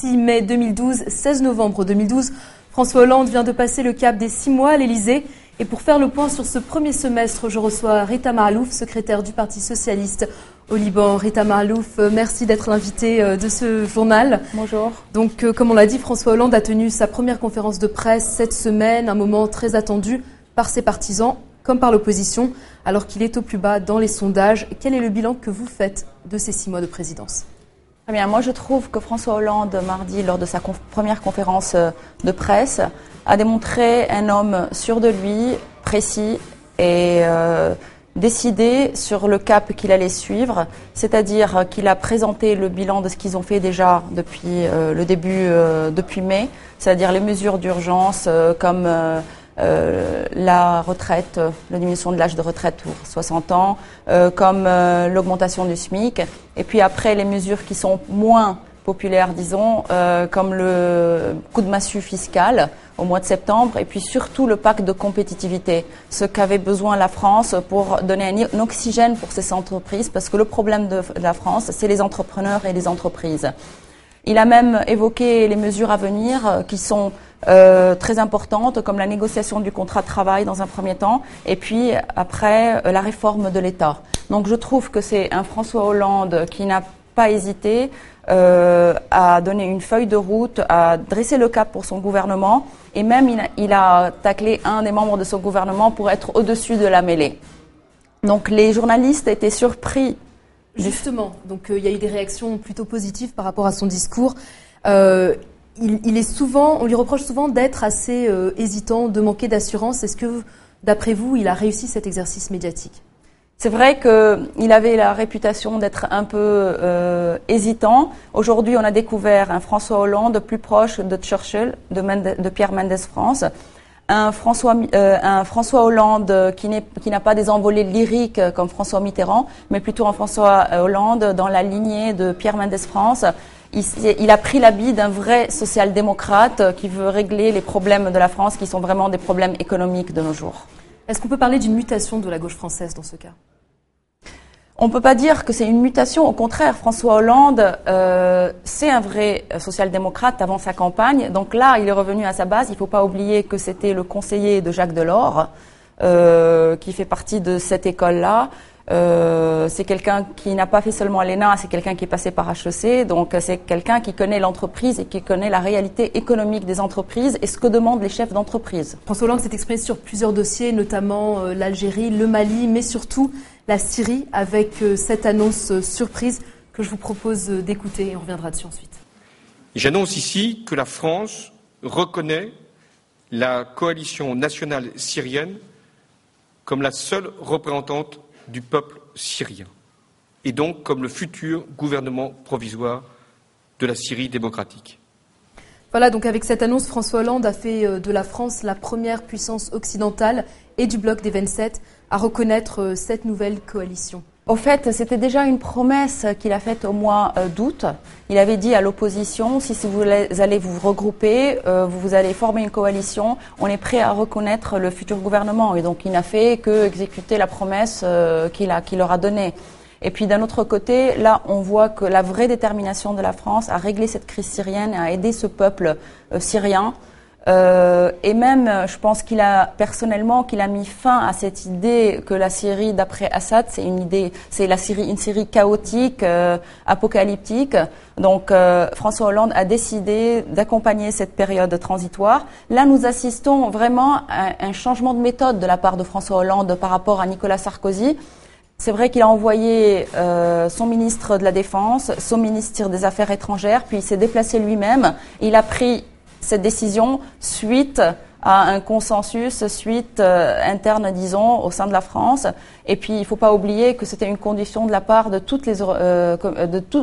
6 mai 2012, 16 novembre 2012, François Hollande vient de passer le cap des 6 mois à l'Élysée. Et pour faire le point sur ce premier semestre, je reçois Rita Maalouf, secrétaire du Parti socialiste au Liban. Rita Maalouf, merci d'être l'invitée de ce journal. Bonjour. Donc, comme on l'a dit, François Hollande a tenu sa première conférence de presse cette semaine, un moment très attendu par ses partisans comme par l'opposition, alors qu'il est au plus bas dans les sondages. Quel est le bilan que vous faites de ces 6 mois de présidence ? Très bien. Moi, je trouve que François Hollande, mardi, lors de sa première conférence de presse, a démontré un homme sûr de lui, précis et décidé sur le cap qu'il allait suivre, c'est-à-dire qu'il a présenté le bilan de ce qu'ils ont fait déjà depuis le début, depuis mai, c'est-à-dire les mesures d'urgence comme la retraite, la diminution de l'âge de retraite pour 60 ans, comme l'augmentation du SMIC, et puis après les mesures qui sont moins populaires, disons, comme le coup de massue fiscal au mois de septembre, et puis surtout le pacte de compétitivité, ce qu'avait besoin la France pour donner un oxygène pour ces entreprises, parce que le problème de la France, c'est les entrepreneurs et les entreprises. Il a même évoqué les mesures à venir qui sont très importantes, comme la négociation du contrat de travail dans un premier temps, et puis après la réforme de l'État. Donc je trouve que c'est un François Hollande qui n'a pas hésité à donner une feuille de route, à dresser le cap pour son gouvernement, et même il a taclé un des membres de son gouvernement pour être au-dessus de la mêlée. Donc les journalistes étaient surpris. Justement, donc il y a eu des réactions plutôt positives par rapport à son discours. Il est souvent, on lui reproche souvent d'être assez hésitant, de manquer d'assurance. Est-ce que, d'après vous, il a réussi cet exercice médiatique ? C'est vrai qu'il avait la réputation d'être un peu hésitant. Aujourd'hui, on a découvert un François Hollande plus proche de Churchill, de Pierre Mendès France. Un François Hollande qui n'a pas des envolées lyriques comme François Mitterrand, mais plutôt un François Hollande dans la lignée de Pierre Mendès France. Il a pris l'habit d'un vrai social-démocrate qui veut régler les problèmes de la France, qui sont vraiment des problèmes économiques de nos jours. Est-ce qu'on peut parler d'une mutation de la gauche française dans ce cas ? On ne peut pas dire que c'est une mutation. Au contraire, François Hollande, c'est un vrai social-démocrate avant sa campagne. Donc là, il est revenu à sa base. Il ne faut pas oublier que c'était le conseiller de Jacques Delors, qui fait partie de cette école-là. C'est quelqu'un qui n'a pas fait seulement l'ENA, c'est quelqu'un qui est passé par HEC. Donc c'est quelqu'un qui connaît l'entreprise et qui connaît la réalité économique des entreprises et ce que demandent les chefs d'entreprise. François Hollande s'est exprimé sur plusieurs dossiers, notamment l'Algérie, le Mali, mais surtout la Syrie, avec cette annonce surprise que je vous propose d'écouter et on reviendra dessus ensuite. J'annonce ici que la France reconnaît la coalition nationale syrienne comme la seule représentante du peuple syrien et donc comme le futur gouvernement provisoire de la Syrie démocratique. Voilà, donc avec cette annonce, François Hollande a fait de la France la première puissance occidentale et du bloc des 27 à reconnaître cette nouvelle coalition. Au fait, c'était déjà une promesse qu'il a faite au mois d'août. Il avait dit à l'opposition, si vous allez vous regrouper, vous allez former une coalition, on est prêt à reconnaître le futur gouvernement. Et donc, il n'a fait que exécuter la promesse qu'il leur a donnée. Et puis, d'un autre côté, là, on voit que la vraie détermination de la France à régler cette crise syrienne, à aider ce peuple syrien. Et même, je pense qu'il a mis fin à cette idée que la Syrie d'après Assad, c'est une Syrie chaotique, apocalyptique. Donc, François Hollande a décidé d'accompagner cette période transitoire. Là, nous assistons vraiment à un changement de méthode de la part de François Hollande par rapport à Nicolas Sarkozy. C'est vrai qu'il a envoyé son ministre de la Défense, son ministre des Affaires étrangères, puis il s'est déplacé lui-même. Il a pris cette décision suite à un consensus, interne, disons, au sein de la France. Et puis, il ne faut pas oublier que c'était une condition de la part de tous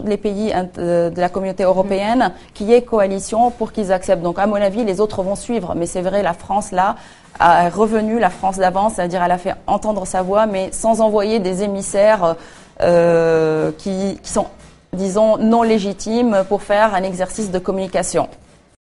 les pays de la communauté européenne qu'il y ait coalition pour qu'ils acceptent. Donc, à mon avis, les autres vont suivre. Mais c'est vrai, la France, là, a revenu la France d'avant, c'est-à-dire elle a fait entendre sa voix, mais sans envoyer des émissaires qui sont, disons, non légitimes pour faire un exercice de communication.